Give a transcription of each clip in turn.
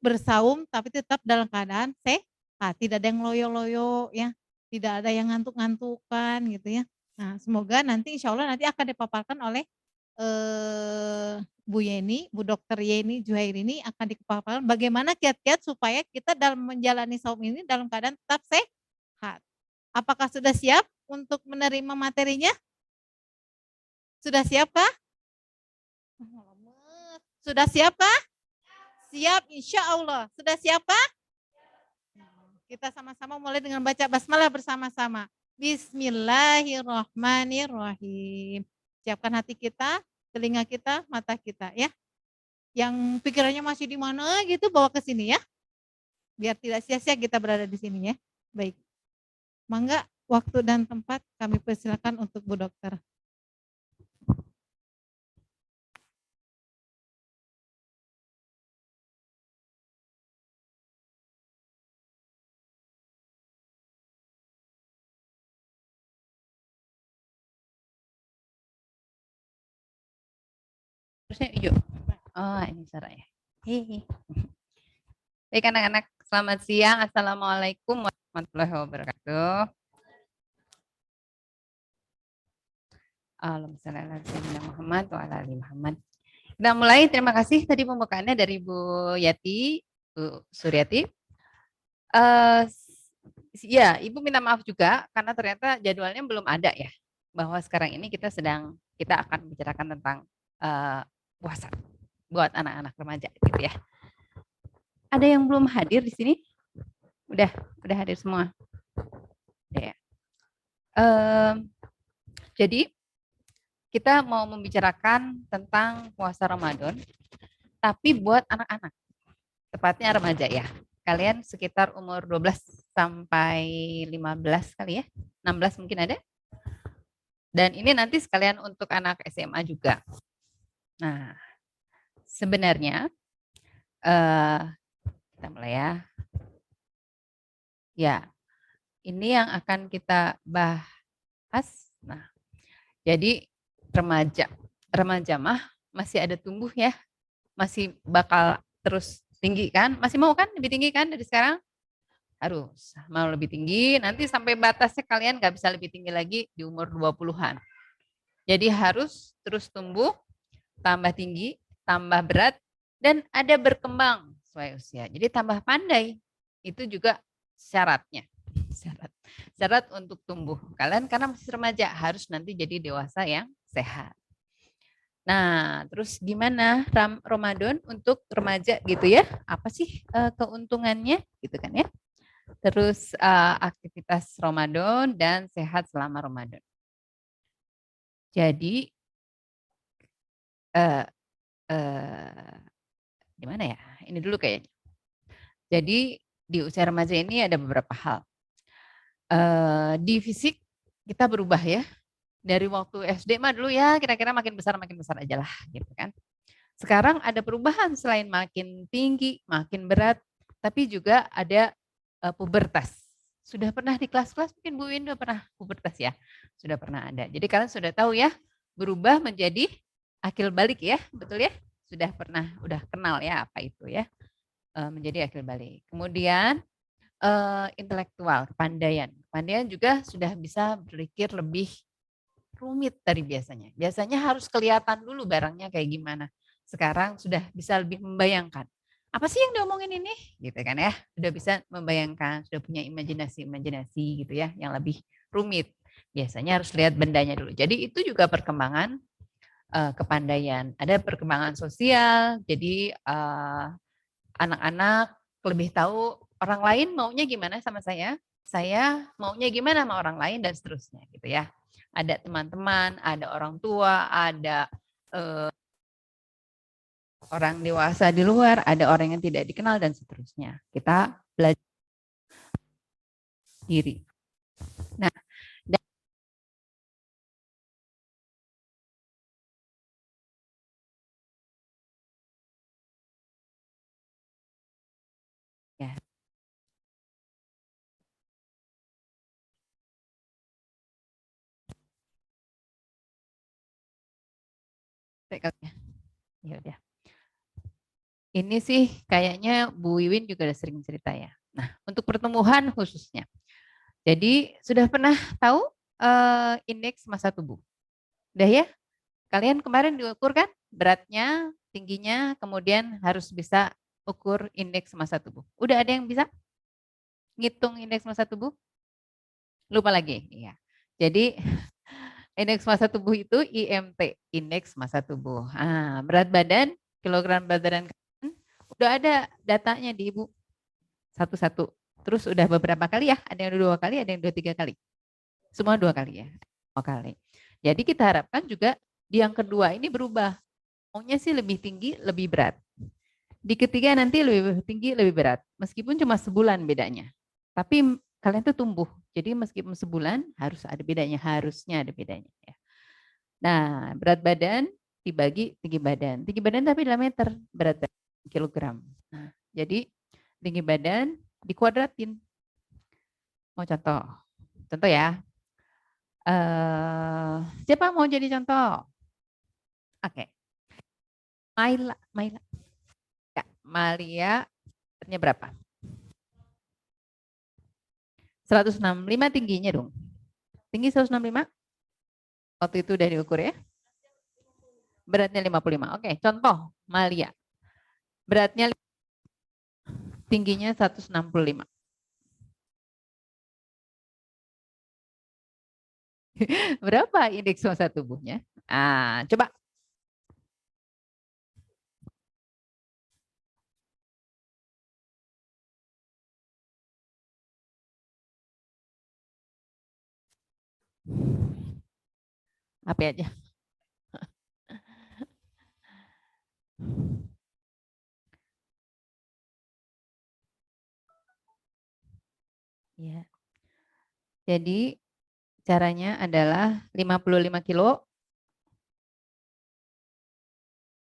bersaum tapi tetap dalam keadaan sehat, tidak ada yang loyo-loyo ya, tidak ada yang ngantuk-ngantukan gitu ya. Nah, semoga nanti insya Allah nanti akan dipaparkan oleh, Bu Yeni, Bu Dokter Yeni Juhairini akan dipaparkan bagaimana kiat-kiat supaya kita dalam menjalani saum ini dalam keadaan tetap sehat. Apakah sudah siap untuk menerima materinya? Sudah siap kah? Sudah siap kah? Siap insya Allah. Sudah siap kah? Kita sama-sama mulai dengan baca basmalah bersama-sama. Bismillahirrahmanirrahim. Siapkan hati kita, telinga kita, mata kita ya. Yang pikirannya masih di mana gitu bawa ke sini ya. Biar tidak sia-sia kita berada di sini ya. Baik. Mangga waktu dan tempat kami persilakan untuk Bu Dokter. Terusnya hijau. Oh, ini suara ya. Hehe. Baik anak-anak, selamat siang. Assalamualaikum warahmatullahi wabarakatuh. Allahumma Muhammad wa ala ali Muhammad. Kita mulai, terima kasih tadi pembukaannya dari Bu Yati, Bu Suryati. Ya, Ibu minta maaf juga karena ternyata jadwalnya belum ada ya. Bahwa sekarang ini kita akan membicarakan tentang puasa buat anak-anak remaja gitu ya. Ada yang belum hadir di sini? Udah hadir semua. Ya. Jadi kita mau membicarakan tentang puasa Ramadan, tapi buat anak-anak, tepatnya remaja ya. Kalian sekitar umur 12 sampai 15 kali ya, 16 mungkin ada. Dan ini nanti sekalian untuk anak SMA juga. Nah, sebenarnya kita mulai ya. Ya, ini yang akan kita bahas. Nah, jadi remaja mah masih ada tumbuh ya, masih bakal terus tinggi kan, masih mau kan lebih tinggi kan dari sekarang? Harus mau lebih tinggi, nanti sampai batasnya kalian nggak bisa lebih tinggi lagi di umur 20-an. Jadi harus terus tumbuh, tambah tinggi, tambah berat, dan ada berkembang sesuai usia. Jadi tambah pandai, itu juga syaratnya. Syarat untuk tumbuh. Kalian karena masih remaja harus nanti jadi dewasa yang sehat. Nah, terus gimana Ramadan untuk remaja gitu ya? Apa sih keuntungannya gitu kan ya? Terus aktivitas Ramadan dan sehat selama Ramadan. Jadi gimana ya? Ini dulu kayaknya. Jadi di usia remaja ini ada beberapa hal. Di fisik kita berubah ya. Dari waktu SD mah dulu ya kira-kira makin besar aja lah gitu kan. Sekarang ada perubahan selain makin tinggi, makin berat, tapi juga ada pubertas. Sudah pernah di kelas-kelas mungkin Bu Winda pernah pubertas ya? Sudah pernah ada. Jadi kalian sudah tahu ya, berubah menjadi akil balik ya, betul ya? Udah kenal ya apa itu ya, menjadi akil balik. Kemudian intelektual, kepandaian. Kepandaian juga sudah bisa berpikir lebih rumit dari biasanya. Biasanya harus kelihatan dulu barangnya kayak gimana. Sekarang sudah bisa lebih membayangkan. Apa sih yang diomongin ini? Gitu kan ya. Sudah bisa membayangkan, sudah punya imajinasi gitu ya yang lebih rumit. Biasanya harus lihat bendanya dulu. Jadi itu juga perkembangan kepandaian. Ada perkembangan sosial. Jadi anak-anak lebih tahu orang lain maunya gimana sama saya maunya gimana sama orang lain dan seterusnya gitu ya. Ada teman-teman, ada orang tua, ada orang dewasa di luar, ada orang yang tidak dikenal dan seterusnya. Kita belajar diri. Nah, dan ya. Ya udah. Ini sih kayaknya Bu Wiwin juga udah sering cerita ya. Nah, untuk pertumbuhan khususnya. Jadi sudah pernah tahu indeks massa tubuh? Udah ya? Kalian kemarin diukur kan beratnya, tingginya, kemudian harus bisa ukur indeks massa tubuh. Udah ada yang bisa ngitung indeks massa tubuh? Lupa lagi. Iya. Jadi indeks massa tubuh itu IMT, indeks massa tubuh. Berat badan, kilogram berat badan kalian, udah ada datanya di Ibu satu-satu. Terus udah beberapa kali ya, ada yang 2 kali, ada yang 2-3 kali. Semua 2 kali ya, 2 kali. Jadi kita harapkan juga di yang kedua ini berubah. Maunya sih lebih tinggi, lebih berat. Di ketiga nanti lebih tinggi, lebih berat. Meskipun cuma sebulan bedanya. Tapi kalian tuh tumbuh. Jadi meskipun sebulan harus ada bedanya, harusnya ada bedanya. Ya. Nah, berat badan dibagi tinggi badan. Tinggi badan tapi dalam meter, berat badan kilogram. Nah, jadi tinggi badan dikuadratin. Mau contoh? Contoh ya. Siapa mau jadi contoh? Oke. Maila. Kak, Malia beratnya berapa? 165 tingginya dong. Tinggi 165? Waktu itu udah diukur ya? Beratnya 55. Oke, contoh Malia. Beratnya tingginya 165. Berapa indeks massa tubuhnya? Coba. Apa aja? Ya. Jadi caranya adalah 55 kilo.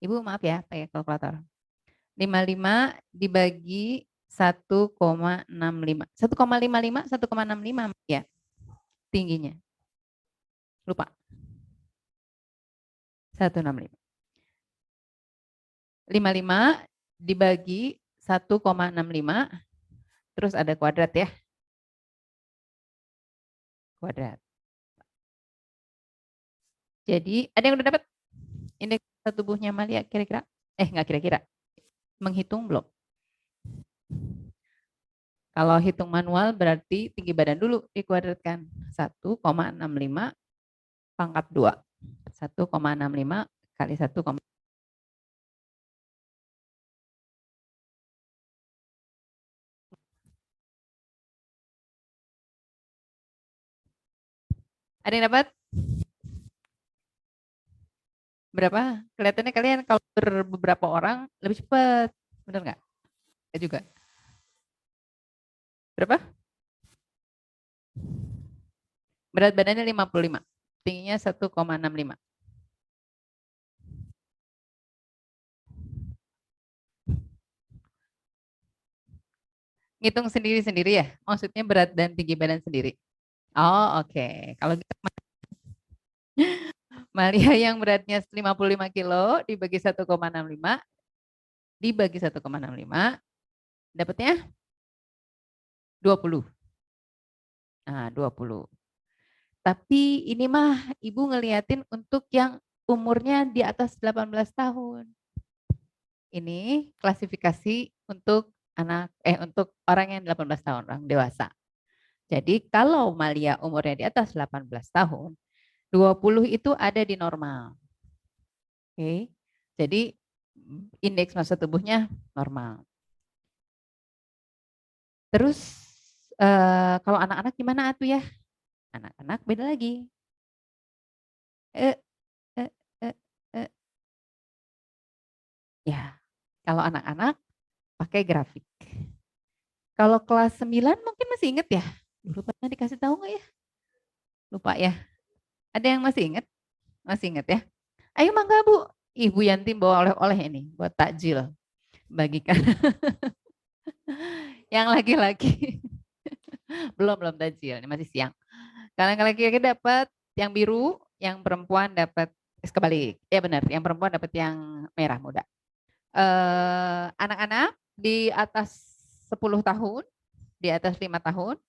Ibu maaf ya, pakai kalkulator. 55 dibagi 1,65. 1,55, 1,65 ya tingginya. Lupa. 165. 55 dibagi 1,65 terus ada kuadrat ya. Kuadrat. Jadi ada yang udah dapat indeks tubuhnya Malia kira-kira? Enggak kira-kira. Menghitung belum? Kalau hitung manual berarti tinggi badan dulu dikuadratkan. 1,65 pangkat 2. 1,65 kali 1, ada yang dapat? Berapa? Kelihatannya kalian kalau beberapa orang lebih cepat. Benar nggak? Saya juga. Berapa? Berat badannya 55. Tingginya 1,65. Ngitung sendiri-sendiri ya? Maksudnya berat dan tinggi badan sendiri. Oh, oke. Kalau gitu Malia yang beratnya 55 kilo dibagi 1,65 dibagi 1,65 dapatnya 20. Nah, 20. Tapi ini mah Ibu ngeliatin untuk yang umurnya di atas 18 tahun. Ini klasifikasi untuk untuk orang yang 18 tahun, orang dewasa. Jadi kalau Malia umurnya di atas 18 tahun, 20 itu ada di normal. Oke. Jadi indeks massa tubuhnya normal. Terus kalau anak-anak gimana tuh ya? Anak-anak beda lagi. Eh, eh, eh, eh. Ya, kalau anak-anak pakai grafik. Kalau kelas 9 mungkin masih inget ya? Dulu pernah dikasih tahu nggak ya? Lupa ya. Ada yang masih inget? Masih inget ya? Ayo mangga Bu. Ibu Yanti bawa oleh-oleh ini buat takjil. Bagikan. Yang laki-laki. belum takjil, ini masih siang. Kalian laki-laki dapat yang biru, yang perempuan dapat kebalik. Ya benar, yang perempuan dapat yang merah muda. anak-anak di atas 10 tahun, di atas 5 tahun,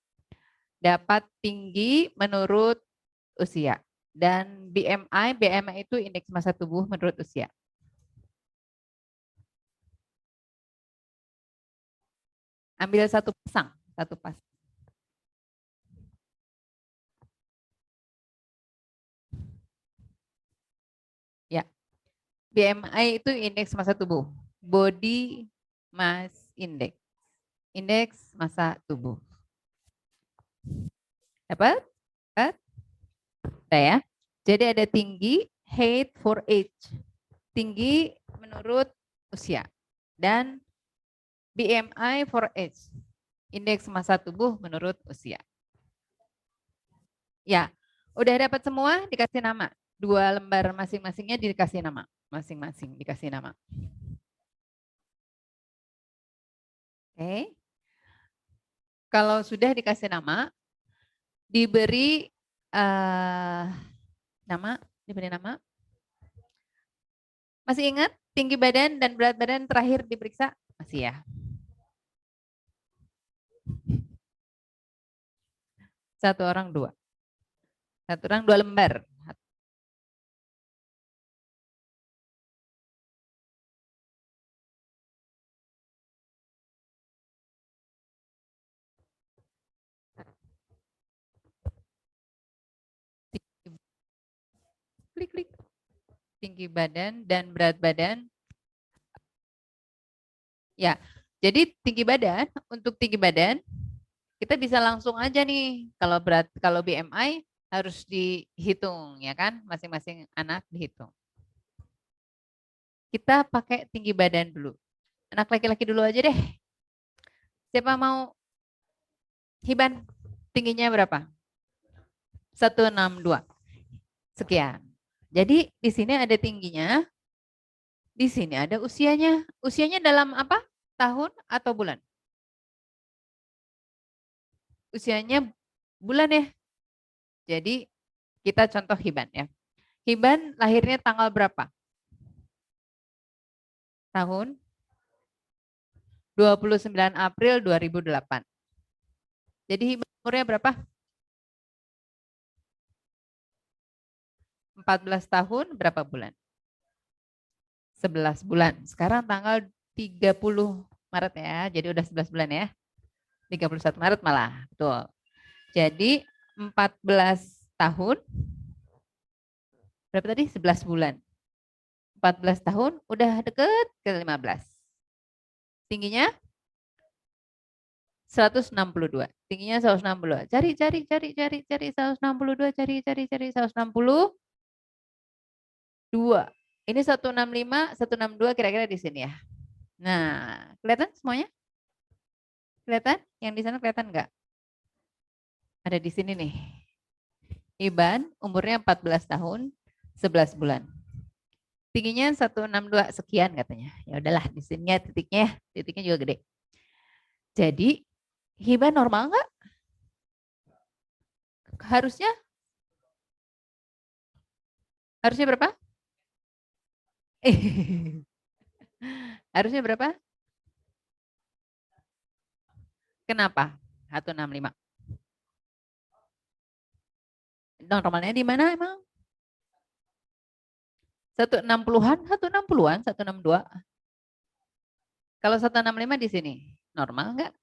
dapat tinggi menurut usia. Dan BMI itu indeks massa tubuh menurut usia. Ambil satu pasang. Ya, BMI itu indeks massa tubuh. Body Mass Index. Indeks massa tubuh. Dapat? Dapat? Udah ya. Jadi ada tinggi, height for age. Tinggi menurut usia. Dan BMI for age. Indeks massa tubuh menurut usia. Ya, udah dapat semua, dikasih nama. 2 lembar masing-masingnya dikasih nama. Masing-masing dikasih nama. Oke. Kalau sudah dikasih nama, diberi nama. Masih ingat tinggi badan dan berat badan terakhir diperiksa? Masih ya? Satu orang 2 lembar. Klik. Tinggi badan dan berat badan. Ya, jadi untuk tinggi badan kita bisa langsung aja nih. Kalau BMI harus dihitung ya kan, masing-masing anak dihitung. Kita pakai tinggi badan dulu. Anak laki-laki dulu aja deh. Siapa mau? Hiban, tingginya berapa? 162. Sekian. Jadi di sini ada tingginya, di sini ada usianya. Usianya dalam apa? Tahun atau bulan? Usianya bulan ya. Jadi kita contoh Hiban ya. Hiban lahirnya tanggal berapa? Tahun 29 April 2008. Jadi Hiban umurnya berapa? 14 tahun berapa bulan? 11 bulan. Sekarang tanggal 30 Maret ya. Jadi udah 11 bulan ya. 31 Maret malah. Betul. Jadi 14 tahun. Berapa tadi? 11 bulan. 14 tahun udah deket ke 15. Tingginya 162. Tingginya 162. Cari 162, cari 162. Ini 165, 162 kira-kira di sini ya. Nah, kelihatan semuanya? Kelihatan? Yang di sana kelihatan enggak? Ada di sini nih. Iban umurnya 14 tahun, 11 bulan. Tingginya 162 sekian katanya. Ya udahlah, di sini titiknya juga gede. Jadi Hiban normal enggak? Harusnya berapa? Harusnya berapa? Kenapa? 165. Normalnya di mana emang? 160-an, 160-an, 162. Kalau 165 di sini, normal enggak?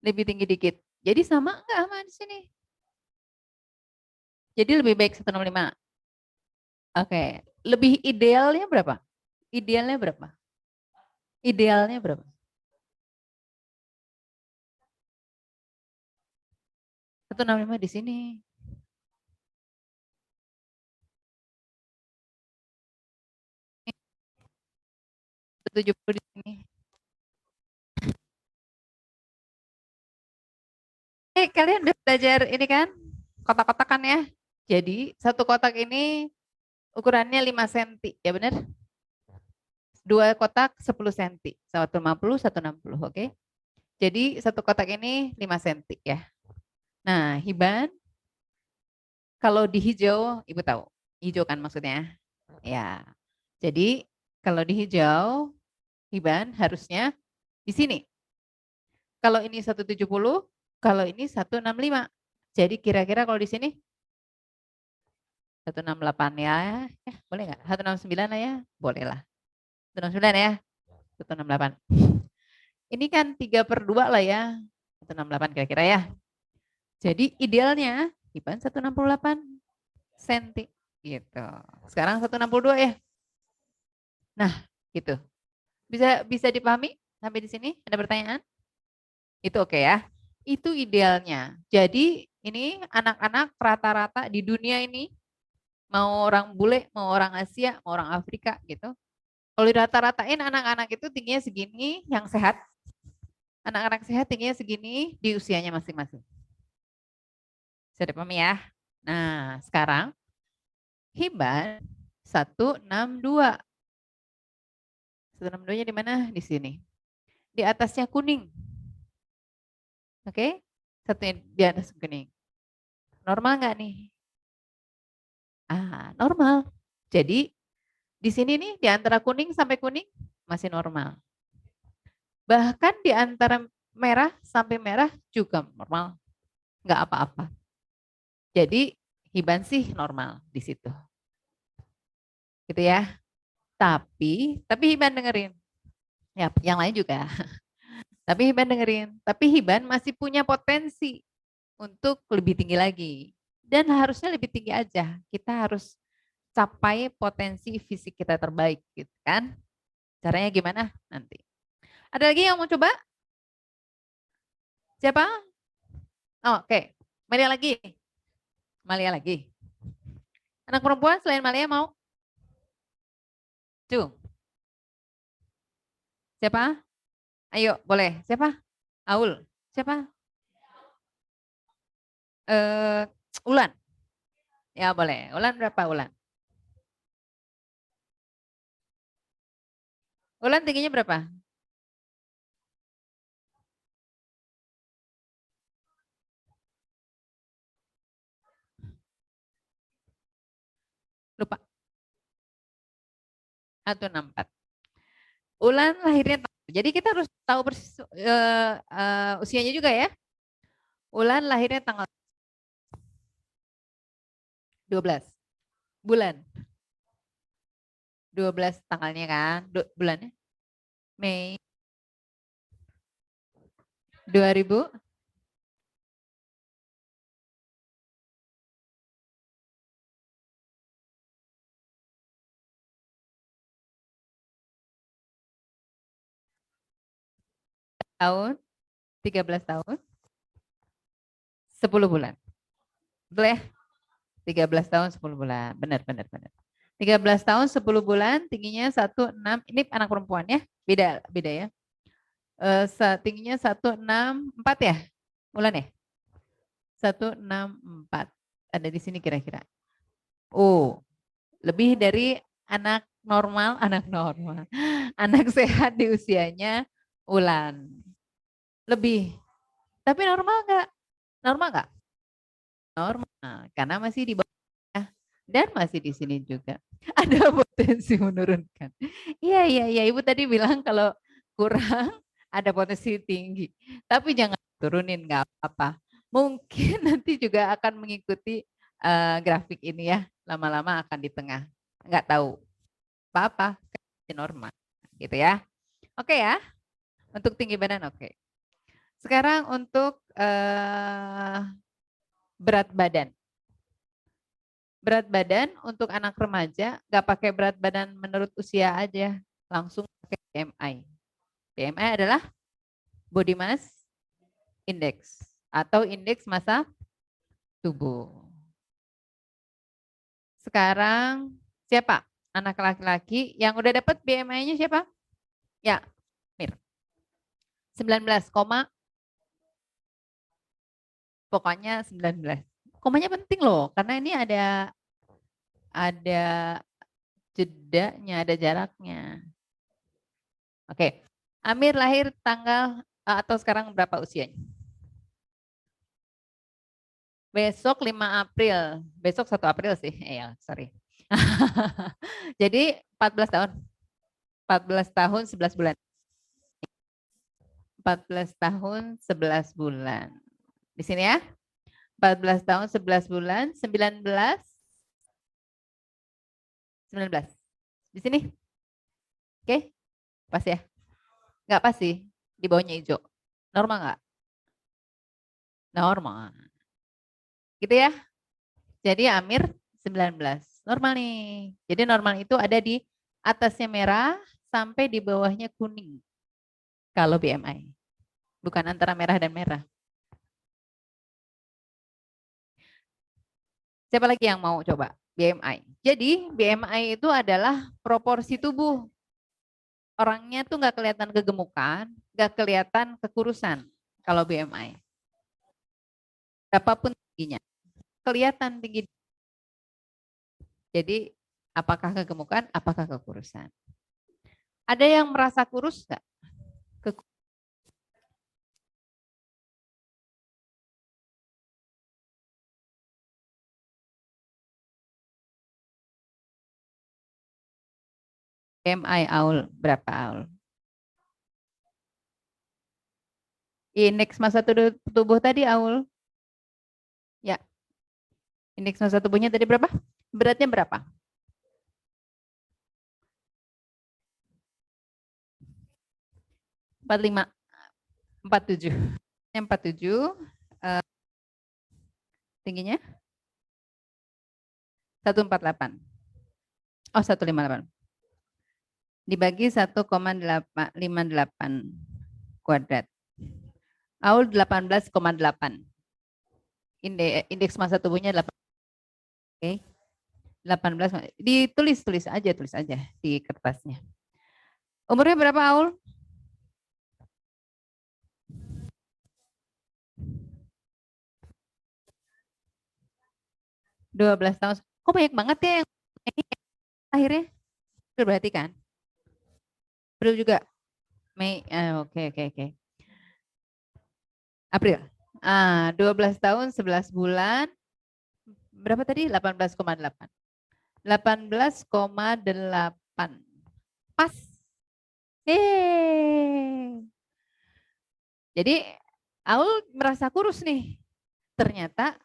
Lebih tinggi dikit. Jadi sama enggak sama di sini? Jadi lebih baik 165. Oke, lebih idealnya berapa? Idealnya berapa? Idealnya berapa? Satu 165 di sini. Tujuh puluh di sini. Kalian udah belajar ini kan? Kotak-kotakan ya. Jadi satu kotak ini ukurannya 5 cm, ya benar? 2 kotak 10 cm, 150, 160, oke? Jadi satu kotak ini 5 cm ya. Nah, Hiban, kalau di hijau, Ibu tahu. Hijau kan maksudnya? Ya. Jadi Kalau di hijau, Hiban harusnya di sini. Kalau ini 170, kalau ini 165. Jadi kira-kira kalau di sini 168 ya. Boleh nggak? 169 lah ya. Boleh lah. 169 ya. 168. Ini kan 3/2 lah ya. 168 kira-kira ya. Jadi idealnya Hiban 168 cm gitu. Sekarang 162 ya. Nah, gitu. Bisa dipahami sampai di sini? Ada pertanyaan? Itu oke ya. Itu idealnya. Jadi ini anak-anak rata-rata di dunia ini, mau orang bule, mau orang Asia, mau orang Afrika gitu. Kalau dirata-ratain anak-anak itu tingginya segini, yang sehat. Anak-anak sehat tingginya segini di usianya masing-masing. Bisa dipahami ya? Nah, sekarang Hiban 162. 162-nya di mana? Di sini. Di atasnya kuning. Oke? Satunya di atas kuning. Normal nggak nih? Normal. Jadi di sini nih di antara kuning sampai kuning masih normal. Bahkan di antara merah sampai merah juga normal. Nggak apa-apa. Jadi Hiban sih normal di situ. Gitu ya. Tapi Hiban dengerin. Ya, yang lain juga. Tapi Hiban dengerin. Tapi Hiban masih punya potensi untuk lebih tinggi lagi. Dan harusnya lebih tinggi aja. Kita harus capai potensi fisik kita terbaik gitu kan. Caranya gimana? Nanti. Ada lagi yang mau coba? Siapa? Oh, oke. Malia lagi. Malia lagi. Anak perempuan selain Malia mau? Cung. Siapa? Ayo, boleh. Siapa? Aul. Siapa? Eh, Ulan. Ya, boleh. Ulan berapa Ulan? Ulan tingginya berapa? Lupa. 164. Ulan lahirnya. Jadi kita harus tahu persis usianya juga ya. Ulan lahirnya tanggal 12 bulan. 12 tanggalnya kan, bulannya Mei 2000 tahun, 13 tahun, 10 bulan. Betul ya? 13 tahun 10 bulan. Benar, benar, benar. 13 tahun 10 bulan, tingginya 16, ini anak perempuan ya. Beda beda ya. Tingginya 164 ya? Bulan ya? 164. Ada di sini kira-kira. Oh, lebih dari anak normal, anak normal. Anak sehat di usianya Ulan. Lebih. Tapi normal nggak? Normal nggak? Normal. Karena masih di bawah dan masih di sini juga. Ada potensi menurunkan. Iya, iya, iya. Ibu tadi bilang kalau kurang ada potensi tinggi. Tapi jangan turunin, nggak apa-apa. Mungkin nanti juga akan mengikuti grafik ini ya. Lama-lama akan di tengah. Nggak tahu. Apa-apa. Normal. Gitu ya. Oke ya. Untuk tinggi badan oke. Sekarang untuk berat badan. Berat badan untuk anak remaja nggak pakai berat badan menurut usia aja, langsung pakai BMI. BMI adalah body mass index atau indeks massa tubuh. Sekarang siapa? Anak laki-laki yang udah dapat BMI-nya siapa? Ya, Mir. 19, pokoknya 19. Komanya penting loh, karena ini ada jedanya, ada jaraknya. Oke. Amir lahir tanggal atau sekarang berapa usianya? Besok 5 April. Besok 1 April sih. Ya, sorry. Jadi 14 tahun. 14 tahun 11 bulan. 14 tahun 11 bulan. Di sini ya. 14 tahun 11 bulan, 19. Di sini. Oke, pas ya? Nggak pas sih, di bawahnya hijau. Normal nggak? Normal. Gitu ya. Jadi Amir 19. Normal nih. Jadi normal itu ada di atasnya merah sampai di bawahnya kuning. Kalau BMI. Bukan antara merah dan merah. Siapa lagi yang mau coba? BMI. Jadi BMI itu adalah proporsi tubuh. Orangnya tuh nggak kelihatan kegemukan, nggak kelihatan kekurusan kalau BMI. Berapapun tingginya, kelihatan tinggi. Jadi apakah kegemukan, apakah kekurusan? Ada yang merasa kurus nggak? BMI Aul, berapa Aul? Indeks massa tubuh tadi Aul? Ya, indeks massa tubuhnya tadi berapa? Beratnya berapa? 45, 47. 47, tingginya 148. Oh, 158. Dibagi 1,58 kuadrat. Aul 18,8. Indeks massa tubuhnya 8. Oke. 18. Tulis aja di kertasnya. Umurnya berapa Aul? 12 tahun. Kok banyak banget ya yang ini akhirnya? Berarti kan? April juga. Mei. Oke. April. 12 tahun 11 bulan. Berapa tadi? 18,8. 18,8. Pas. Jadi Aul merasa kurus nih. Ternyata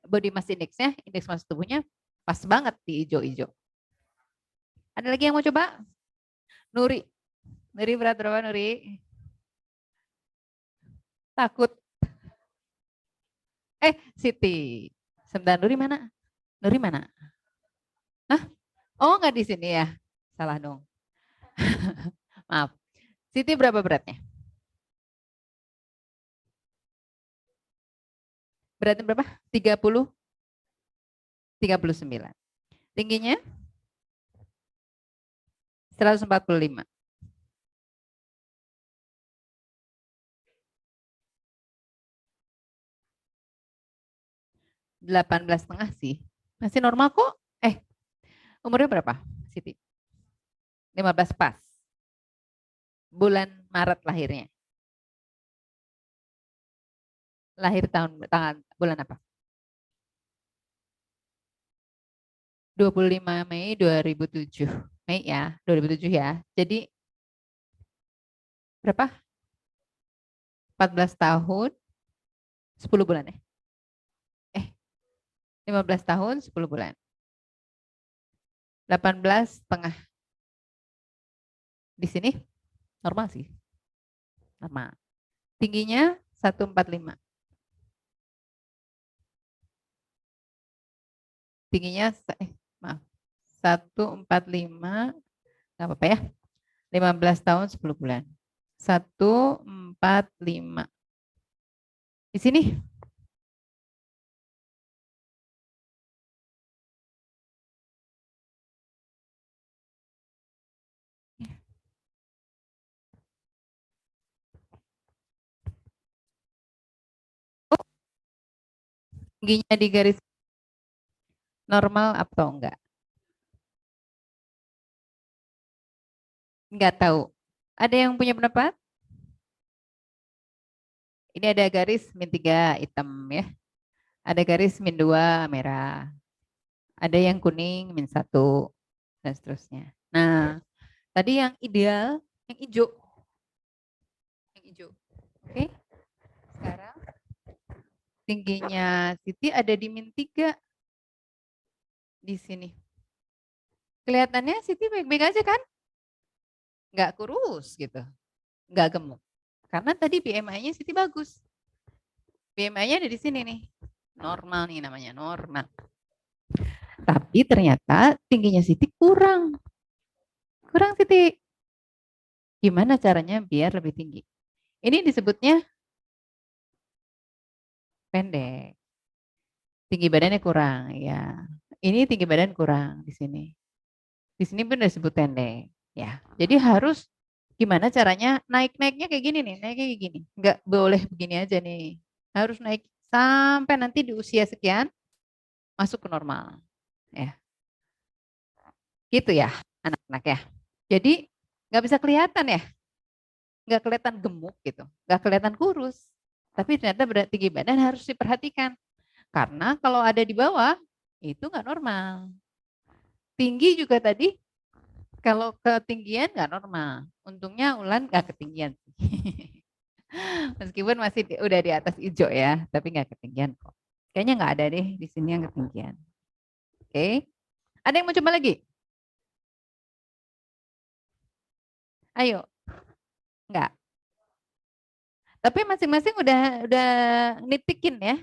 body mass indexnya, indeks massa tubuhnya pas banget di hijau-hijau. Ada lagi yang mau coba? Nuri. Nuri berat berapa Nuri? Takut. Siti. Sebentar, Nuri mana? Nuri mana? Hah? Oh, nggak di sini ya? Salah dong. Maaf. Siti berapa beratnya? Beratnya berapa? 30? 39. Tingginya? 145. 18,5 sih. Masih normal kok. Umurnya berapa, Siti? 15 pas. Bulan Maret lahirnya. Lahir bulan apa? 25 Mei 2007. Mei ya, 2007 ya. Jadi berapa? 14 tahun 10 bulan ya? 15 tahun 10 bulan. 18 setengah. Di sini normal sih. Normal. Tingginya 145. Tingginya maaf. 145 enggak apa-apa ya. 15 tahun 10 bulan. 145. Di sini tingginya di garis normal atau enggak? Enggak tahu. Ada yang punya pendapat? Ini ada garis -3 hitam ya. Ada garis -2 merah. Ada yang kuning -1 dan seterusnya. Nah, Tadi yang ideal, yang hijau. Yang hijau. Oke. Sekarang tingginya Siti ada di -3 di sini. Kelihatannya Siti baik-baik aja kan? Nggak kurus gitu. Nggak gemuk. Karena tadi BMI-nya Siti bagus. BMI-nya ada di sini nih. Normal nih namanya, normal. Tapi ternyata tingginya Siti kurang. Kurang Siti. Gimana caranya biar lebih tinggi? Ini disebutnya pendek. Tinggi badannya kurang, ya. Ini tinggi badan kurang di sini. Di sini pun disebut pendek, ya. Jadi harus gimana caranya naik-naiknya kayak gini nih, naiknya kayak gini. Enggak boleh begini aja nih. Harus naik sampai nanti di usia sekian masuk ke normal, ya. Gitu ya, anak-anak ya. Jadi nggak bisa kelihatan ya, nggak kelihatan gemuk gitu, nggak kelihatan kurus. Tapi ternyata berat tinggi badan harus diperhatikan. Karena kalau ada di bawah, itu nggak normal. Tinggi juga tadi, kalau ketinggian nggak normal. Untungnya Ulan nggak ketinggian. Meskipun masih udah di atas hijau ya, tapi nggak ketinggian kok. Kayaknya nggak ada deh di sini yang ketinggian. Oke, ada yang mau coba lagi? Ayo, nggak. Tapi masing-masing udah nitikin ya,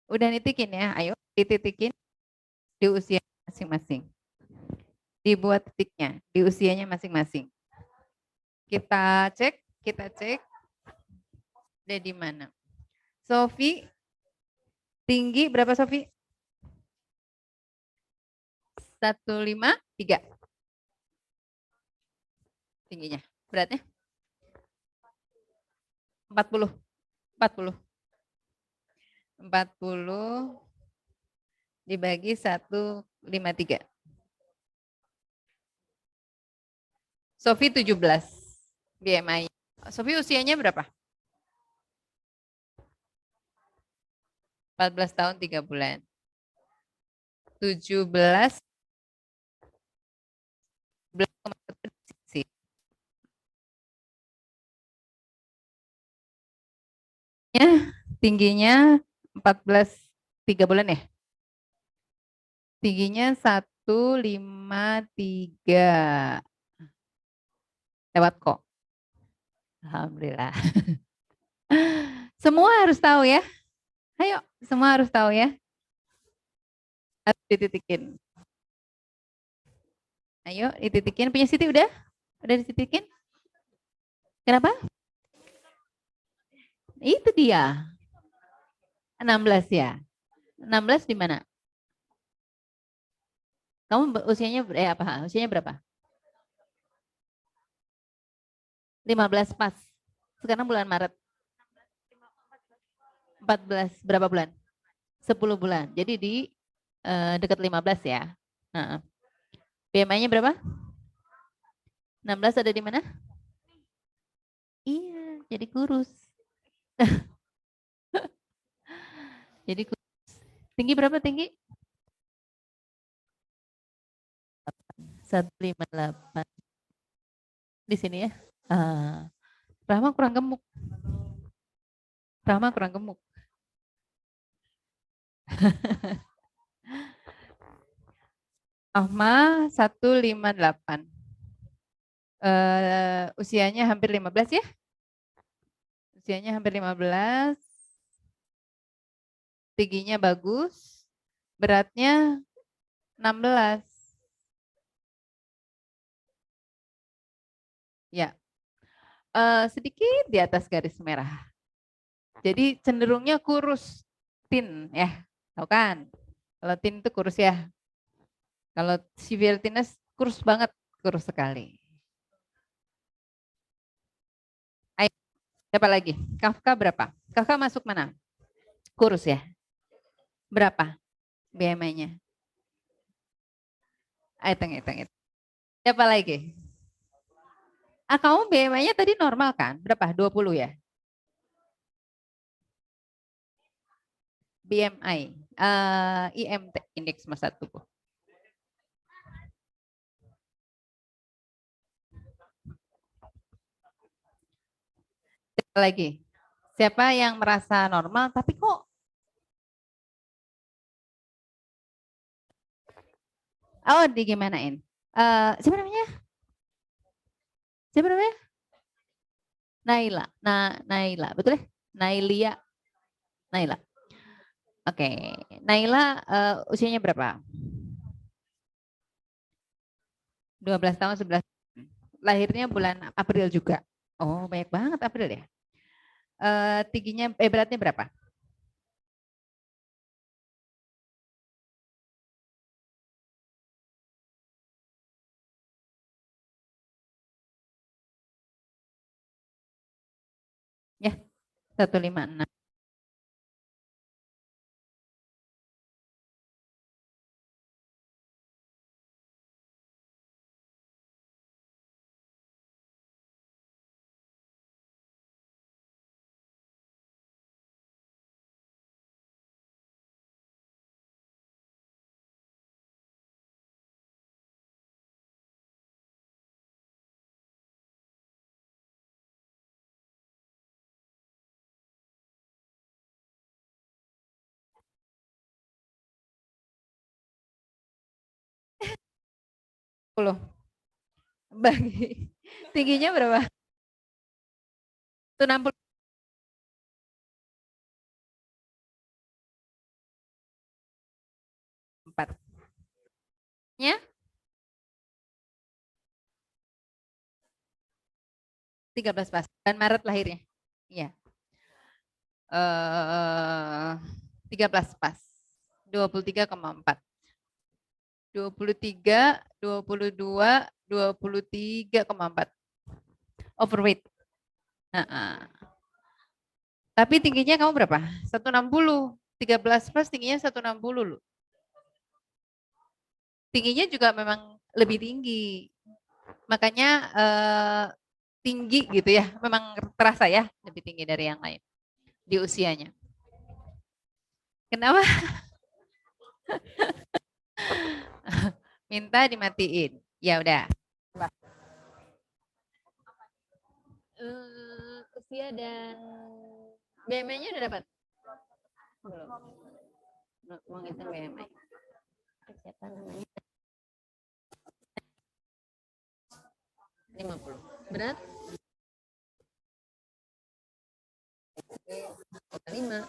udah nitikin ya. Ayo dititikin di usia masing-masing. Dibuat titiknya di usianya masing-masing. Kita cek ada di mana. Sofi tinggi berapa Sofi? 153 tingginya. Beratnya? 40. 40 dibagi 153. Sofi 17 BMI. Sofi usianya berapa? 14 tahun 3 bulan. 17 tingginya 14 3 bulan ya. Tingginya 153. Lewat kok. Alhamdulillah. Semua harus tahu ya. Ayo, semua harus tahu ya. Harus dititikin. Ayo, dititikin. Punya Siti udah? Udah dititikin? Kenapa? Itu dia. 16 ya. 16 di mana? Kamu usianya apa? Usianya berapa? 15 pas. Sekarang bulan Maret. 14 berapa bulan? 10 bulan. Jadi di dekat 15 ya. Nah, BMI-nya berapa? 16 ada di mana? Iya, jadi kurus. Jadi kurus. Tinggi berapa tinggi? 158. Di sini ya. Rahma kurang gemuk. Rahma kurang gemuk. Ahma 158. Usianya hampir 15 ya. Usianya hampir 15. Tingginya bagus. Beratnya 16. Ya. Sedikit di atas garis merah. Jadi cenderungnya kurus. Tin ya. Tahu kan? Kalau tin itu kurus ya. Kalau severe thinness kurus banget, kurus sekali. Ayo, siapa lagi? Kafka berapa? Kafka masuk mana? Kurus ya? Berapa BMI-nya? Ayo hitung. Siapa lagi? Kamu BMI-nya tadi normal kan? Berapa? 20 ya? BMI. IMT, indeks massa tubuh. Lagi. Siapa yang merasa normal tapi kok digimanain? Siapa namanya? Siapa namanya? Naila. Naila, betul ya? Nailia. Naila. Oke. Naila usianya berapa? 12 tahun 11. Lahirnya bulan April juga. Oh, banyak banget April ya. Tingginya beratnya berapa? Ya, 156. Bagi tingginya berapa? Itu 64. Ya, 13 pas. Dan Maret lahirnya. Iya. 13 pas. 23,4. 23, 22, 23,4. Overweight. Tapi tingginya kamu berapa? 160. 13 pas tingginya 160 loh. Tingginya juga memang lebih tinggi. Makanya tinggi gitu ya. Memang terasa ya lebih tinggi dari yang lain di usianya. Kenapa? Minta dimatiin. Ya udah. Usia dan BMI-nya udah dapat? Belum. Mau ngitung BMI. Siapa namanya? 50. Berat? 5.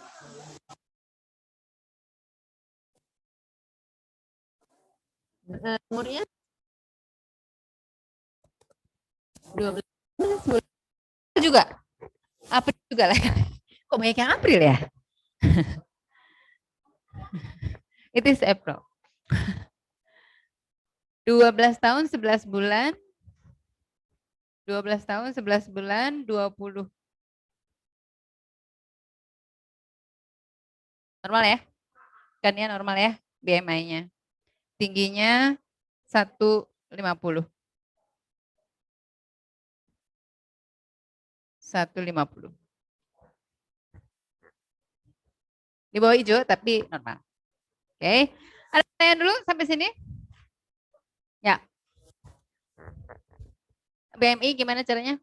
Umurnya 12 bulan juga. April juga lah. Kok banyak yang April ya? It is April. 12 tahun 11 bulan. 12 tahun 11 bulan 20. Normal ya? Kan ya normal ya BMI-nya. Tingginya 150. 150. Di bawah hijau tapi normal. Oke. Ada pertanyaan dulu sampai sini? Ya. BMI gimana caranya?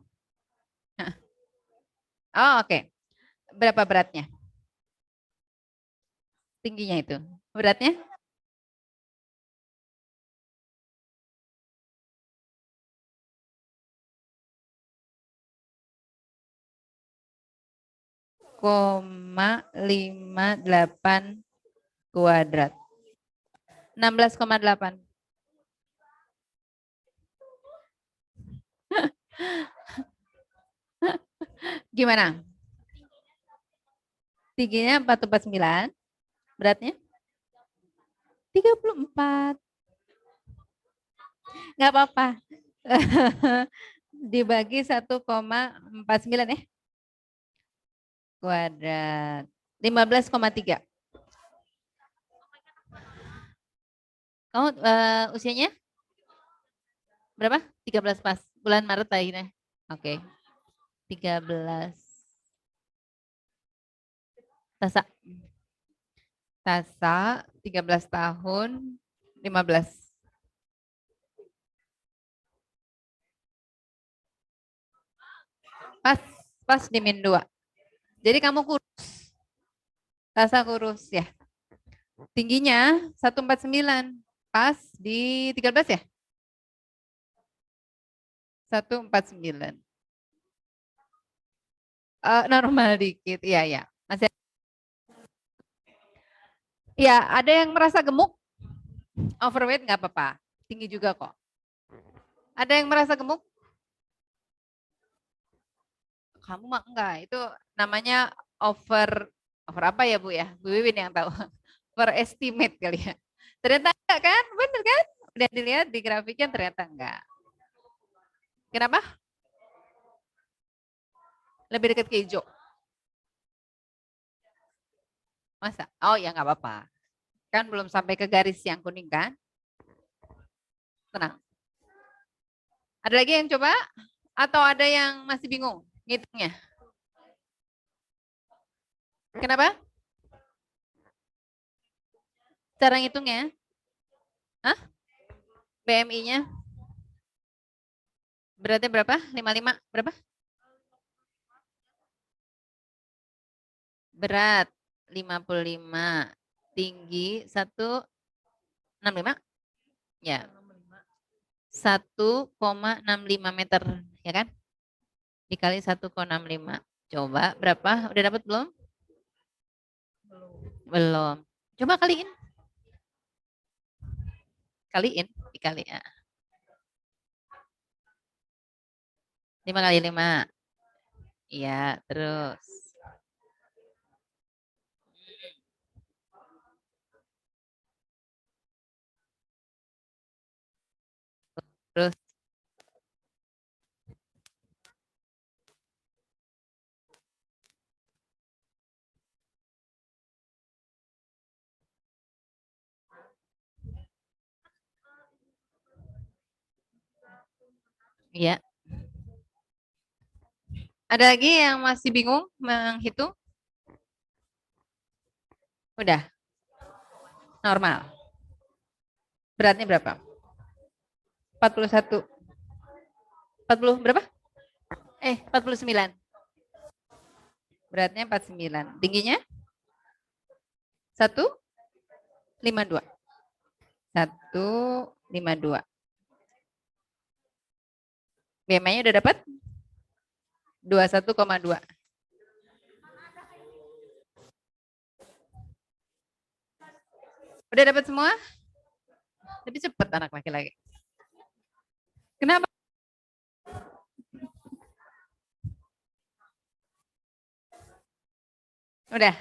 Oh, oke. Berapa beratnya? Tingginya itu. Beratnya? Koma 58 kuadrat. 16,8. Gimana? Tingginya 449. Beratnya? 34. Nggak apa-apa. Dibagi 1,49 ya. Kuadrat. 15,3. Kamu usianya berapa? 13 pas. Bulan Maret lahirnya. Oke. 13. Tasa. Tasa 13 tahun 15. Pas. Pas di min 2. Jadi kamu kurus. Rasa kurus ya. Tingginya 149. Pas di 13 ya? 149. Normal dikit. Iya, ya. Masih. Ya, ada yang merasa gemuk? Overweight nggak apa-apa. Tinggi juga kok. Ada yang merasa gemuk? Kamu mah enggak. Itu namanya over apa ya Bu ya? Bu Wiwin yang tahu. Overestimate kali ya. Ternyata enggak kan? Bener kan? Udah dilihat di grafiknya ternyata enggak. Kenapa? Lebih dekat ke hijau. Masa? Oh ya nggak apa-apa. Kan belum sampai ke garis yang kuning kan? Tenang. Ada lagi yang coba? Atau ada yang masih bingung ngitungnya? Kenapa? Cara ngitungnya? Hah? BMI-nya? Beratnya berapa? 55? Berapa? Berat 55. Tinggi 165? Ya. 1,65 meter, ya kan? Dikali 1,65. Coba berapa? Udah dapat belum? Belum. Coba kaliin. Kaliin, dikali ya. 5 kali 5. Iya, terus. Terus. Iya. Ada lagi yang masih bingung menghitung? Udah. Normal. Beratnya berapa? 41. 40 berapa? 49. Beratnya 49. Tingginya? 152. 152. BMI-nya udah dapat? 21,2. Udah dapat semua? Lebih cepat anak laki-laki. Kenapa? Udah.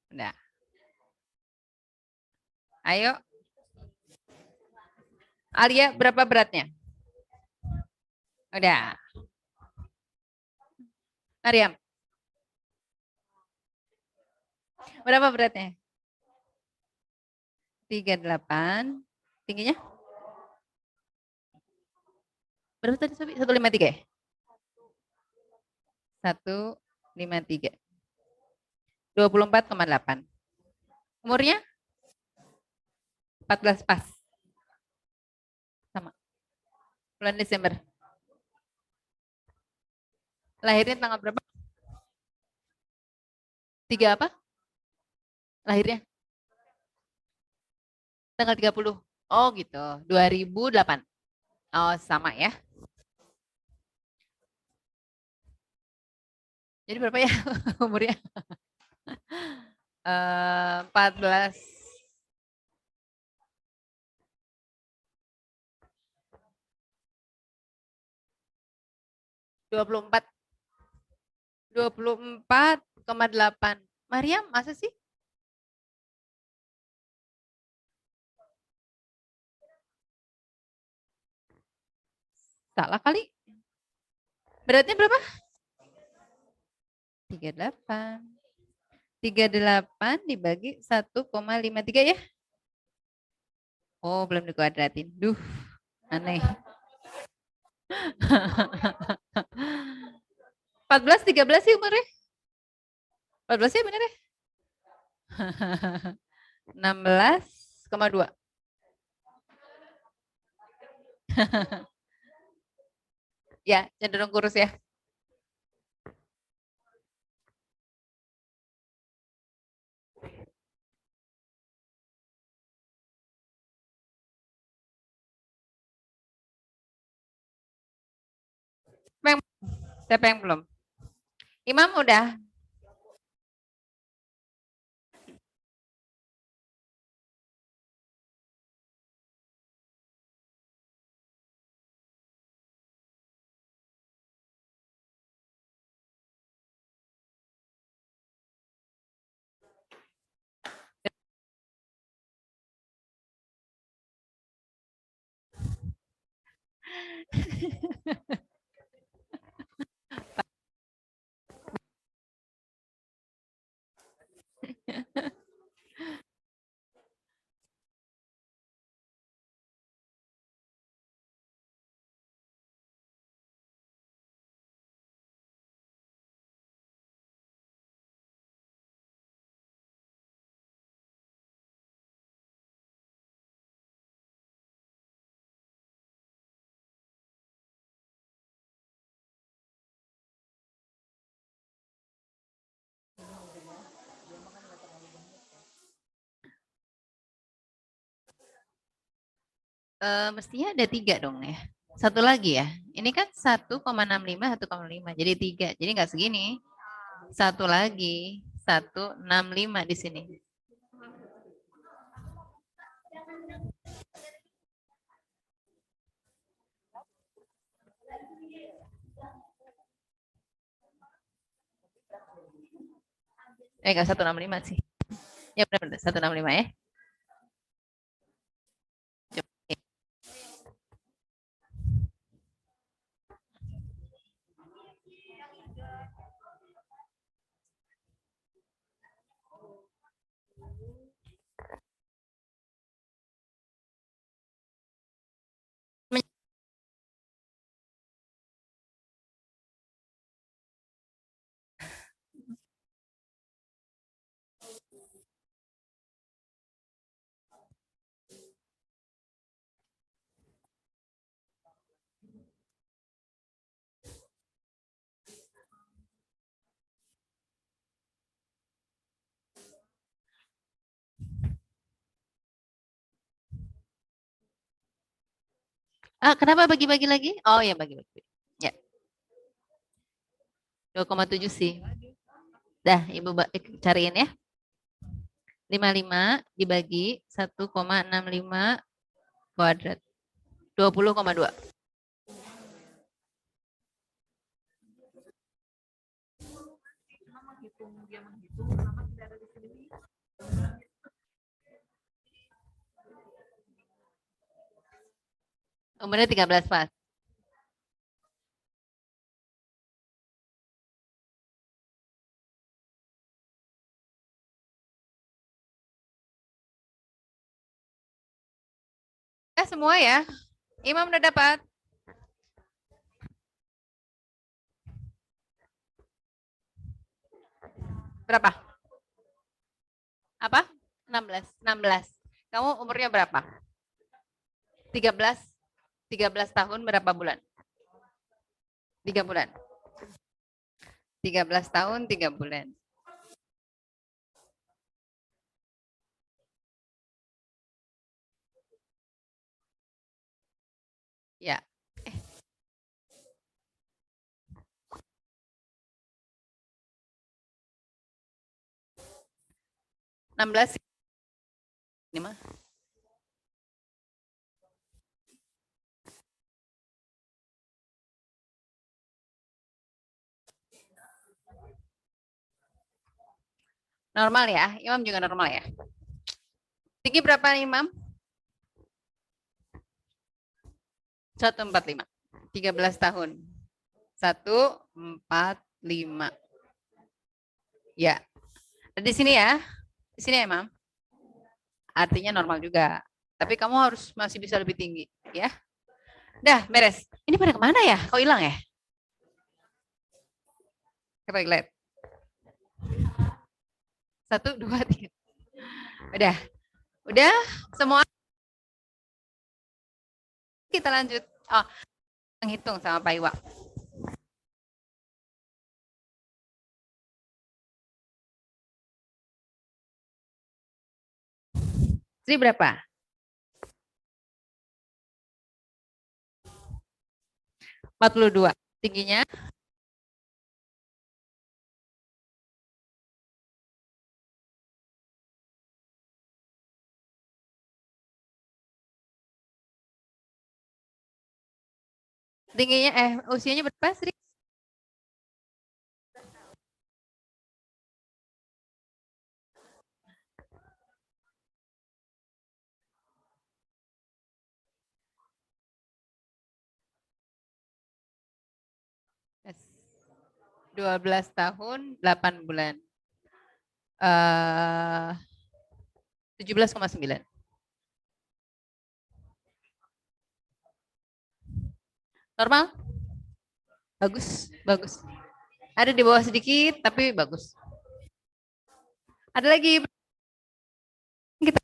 Udah. Ayo. Alia berapa beratnya? Udah. Mariam. Berapa beratnya? 38. Tingginya? Berapa tadi Sobi? 153 ya? 153. 24,8. Umurnya? 14 pas. Sama. Bulan Desember. Lahirnya tanggal berapa? 3 apa? Lahirnya? Tanggal 30. Oh gitu. 2008. Oh sama ya. Jadi berapa ya umurnya? 14. 24. 24,8. Mariam, masa sih? Salah kali. Beratnya berapa? 38. 38 dibagi 1,53 ya? Oh, belum dikuadratin. Duh, aneh. 14, 13 sih umurnya. 14 ya bener ya? 16,2. Ya, cenderung kurus ya. Siapa yang belum? Imam udah? Mestinya ada 3 dong ya. Satu lagi ya. Ini kan 1,65, 1,5. Jadi 3. Jadi nggak segini. Satu lagi. 1,65 di sini. Nggak 1,65 sih. Ya benar-benar 1,65 ya. Coba. Kenapa bagi-bagi lagi? Oh ya bagi-bagi. Ya, 2,7 sih. Dah, Ibu cariin ya. 55 dibagi 1,65 kuadrat. 20,2. Umurnya 13 pas. Semua ya. Imam udah dapat. Berapa? Apa? 16. 16. Kamu umurnya berapa? 13. 13 tahun berapa bulan? 3 bulan. 13 tahun 3 bulan. Ya. 16 ini mah. Normal ya. Imam juga normal ya. Tinggi berapa Imam? 145. 13 tahun. 145. Ya. Di sini ya. Di sini ya, Imam. Artinya normal juga. Tapi kamu harus masih bisa lebih tinggi, ya. Dah, beres. Ini pada kemana ya? Kok hilang ya? Coba lihat. 1, 2, 3. Udah. Udah semua. Kita lanjut. Oh, menghitung sama Pak Iwa. Sri berapa? 42. Tingginya? Tingginya, usianya berapa, Sri? Yes. 12 tahun, 8 bulan. 17,9. Normal? Bagus, bagus. Ada di bawah sedikit, tapi bagus. Ada lagi. Kita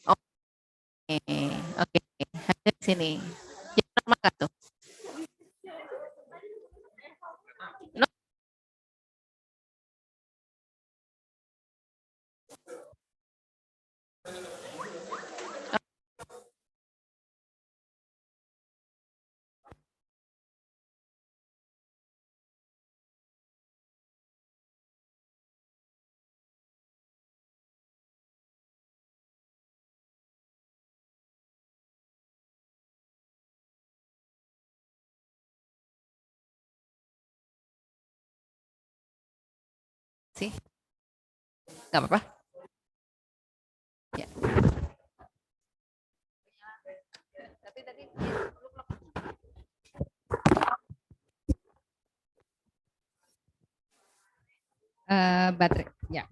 Oke, oke. Hadir di sini. Jadi normal nggak tuh? No. Sih, nggak apa-apa. Ya. Tapi tadi baterai. Ya.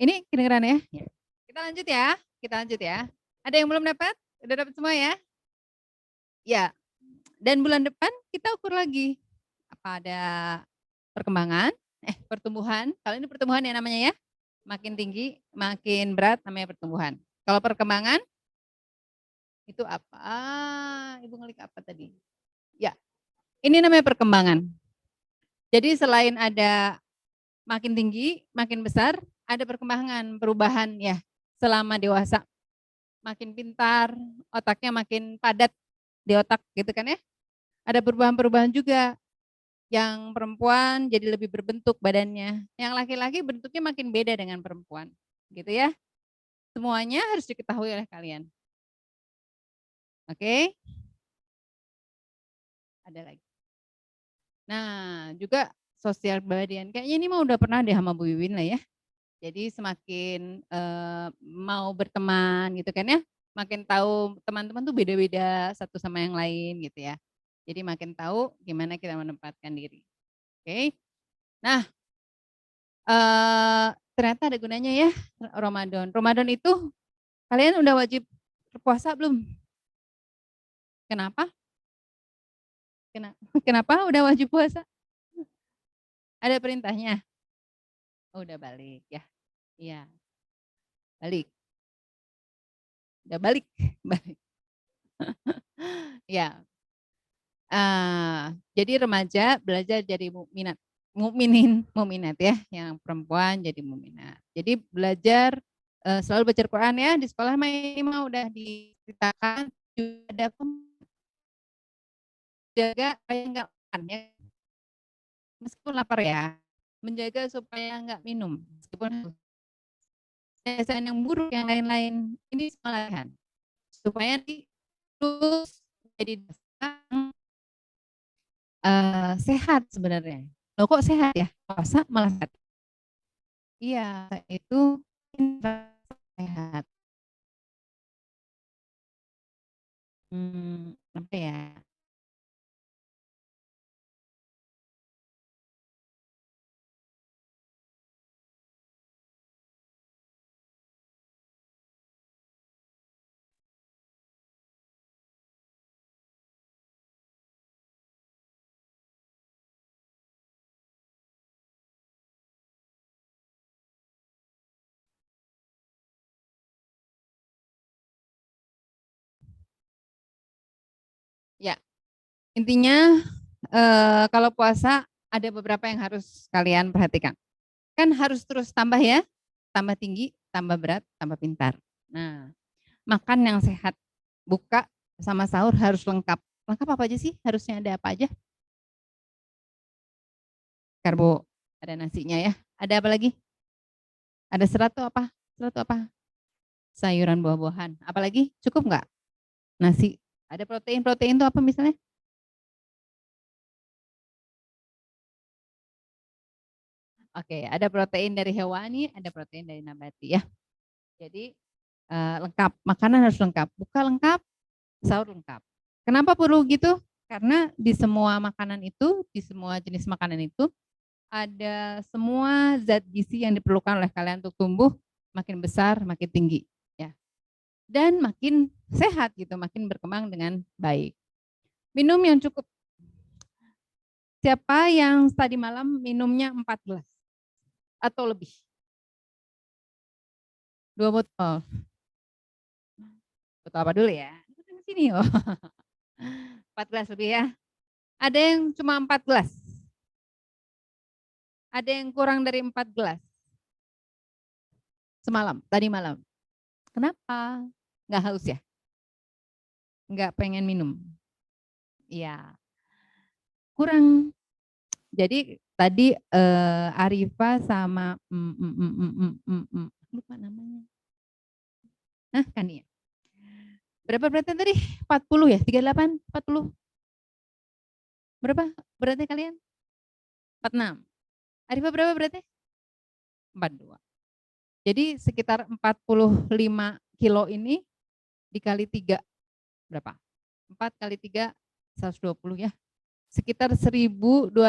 Ini kedengeran ya? Ya. Kita lanjut ya. Kita lanjut ya. Ada yang belum dapat? Udah dapat semua ya? Ya. Dan bulan depan kita ukur lagi apa ada perkembangan, pertumbuhan. Kalau ini pertumbuhan ya namanya ya. Makin tinggi, makin berat namanya pertumbuhan. Kalau perkembangan itu apa? Ibu ngelik apa tadi? Ya, ini namanya perkembangan. Jadi selain ada makin tinggi, makin besar, ada perkembangan, perubahan ya selama dewasa. Makin pintar, otaknya makin padat di otak gitu kan ya. Ada perubahan-perubahan juga. Yang perempuan jadi lebih berbentuk badannya. Yang laki-laki bentuknya makin beda dengan perempuan. Gitu ya. Semuanya harus diketahui oleh kalian. Oke. Ada lagi. Nah, juga sosial kepribadian. Kayaknya ini mah udah pernah deh sama Bu Wiwin lah ya. Jadi semakin mau berteman gitu kan ya. makin tahu teman-teman tuh beda-beda satu sama yang lain gitu ya. Jadi makin tahu gimana kita menempatkan diri. Oke. Nah, ternyata ada gunanya ya Ramadan. Ramadan itu kalian udah wajib puasa belum? Kenapa? Kenapa udah wajib puasa? Ada perintahnya? Oh, udah balik ya. Iya, balik. Udah balik, balik. Ya. Jadi remaja belajar jadi mukminat, mukminin, mukminat ya, yang perempuan jadi mukminat. Jadi belajar selalu baca Quran ya di sekolah mah udah diceritakan juga ada jaga supaya nggak makan ya, meskipun lapar ya, menjaga supaya nggak minum meskipun kebiasaan yang buruk yang lain-lain ini semua latihan supaya terus jadi sehat sebenarnya. Loh kok sehat ya? Puasa malah sehat. Iya, itu sehat. Apa ya? Ya, intinya kalau puasa ada beberapa yang harus kalian perhatikan. Kan harus terus tambah ya, tambah tinggi, tambah berat, tambah pintar. Nah, makan yang sehat, buka sama sahur harus lengkap. Lengkap apa aja sih? Harusnya ada apa aja? Karbo, ada nasinya ya. Ada apa lagi? Ada serat tuh apa? Serat tuh apa? Sayuran buah-buahan. Apalagi? Cukup nggak? Nasi. Ada protein. Protein tuh apa misalnya? Oke, ada protein dari hewani, ada protein dari nabati ya. Jadi lengkap, makanan harus lengkap. Buka lengkap, sahur lengkap. Kenapa perlu gitu? Karena di semua makanan itu, di semua jenis makanan itu, ada semua zat gizi yang diperlukan oleh kalian untuk tumbuh makin besar, makin tinggi. Ya. Dan makin sehat gitu, makin berkembang dengan baik. Minum yang cukup. Siapa yang tadi malam minumnya 4 gelas atau lebih? 2 botol. Botol apa dulu ya? Sini oh. 4 gelas lebih ya. Ada yang cuma 4 gelas. Ada yang kurang dari 4 gelas. Semalam, tadi malam. Kenapa? Nggak haus ya? Nggak pengen minum? Iya. Kurang. Jadi tadi Arifa sama lupa namanya. Nah, kan ya. Berapa beratnya tadi? 40 ya? 38? 40? Berapa beratnya kalian? 46. Arifa berapa beratnya? 42. Jadi sekitar 45 kilo ini dikali 3 berapa? 4 kali 3 120 ya. Sekitar 1250